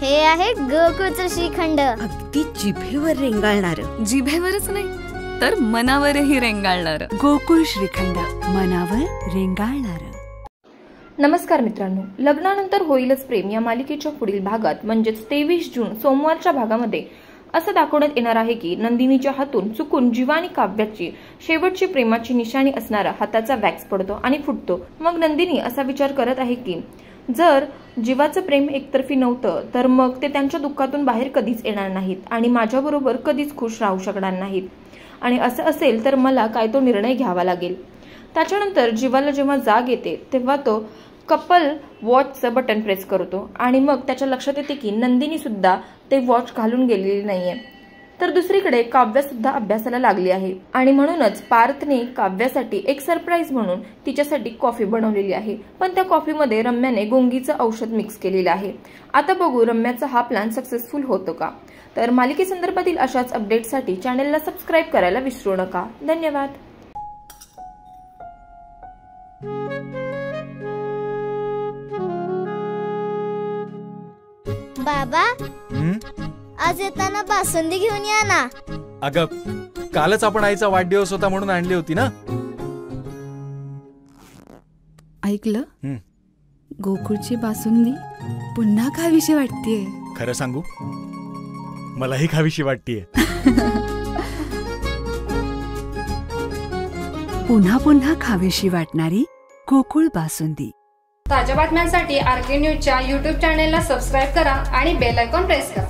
हे आहे गोकुळचं श्रीखंड. अगदी जिभेवर रेंगाळणार. जिभेवरच नाही तर मनावरही रेंगाळणार. गोकुळ श्रीखंड, मनावर रेंगाळणार. नमस्कार मित्रांनो, लग्नानंतर होईलच प्रेम या मालिकेच्या पुढील भागात म्हणजेच 23 जून सोमवारच्या भागामध्ये असं दाखवण्यात येणार आहे की नंदिनीच्या हातून चुकून जीवा आणि काव्याची शेवटची प्रेमाची निशाणी असणारा हाताचा वॅक्स पडतो आणि फुटतो. मग नंदिनी असा विचार करत आहे की जर जीवाचं प्रेम एकतर्फी नव्हतं तर मग ते त्यांच्या दुःखातून बाहेर कधीच येणार नाहीत आणि माझ्याबरोबर कधीच खुश राहू शकणार नाहीत. आणि असं असेल तर मला काय तो निर्णय घ्यावा लागेल. त्याच्यानंतर जीवाला जेव्हा जाग येते तेव्हा तो कपल वॉचचं बटन प्रेस करतो आणि मग त्याच्या लक्षात येते की नंदिनी सुद्धा ते वॉच घालून गेलेली नाहीये. तर दुसरीकडे काव्या सुद्धा अभ्यासाला लागली आहे आणि म्हणूनच पार्थने काव्यासाठी एक सरप्राईज म्हणून तिच्यासाठी कॉफी बनवलेली आहे. पण त्या कॉफीमध्ये रम्याने गुंगीचं औषध मिक्स केलेलं आहे. आता बघू रम्याचा हा प्लॅन सक्सेसफुल होतो का. तर मालिकेसंदर्भातील अशाच अपडेटसाठी चॅनेलला सबस्क्राईब करायला विसरू नका. धन्यवाद. बाबा, आज येताना बासुंदी घेऊन या ना. अगं, कालच आपण आईचा वाढदिवस होता म्हणून आणली होती ना. ऐकलं, गोकुळची बासुंदी पुन्हा खावीशी वाटतेय. खरं सांगू, मलाही खावीशी वाटतेय. पुन्हा पुन्हा खावीशी वाटणारी गोकुळ बासुंदी. ताज्या बातम्यांसाठी आरके न्यूजच्या YouTube चॅनेलला सबस्क्राईब करा आणि बेल आयकॉन प्रेस करा.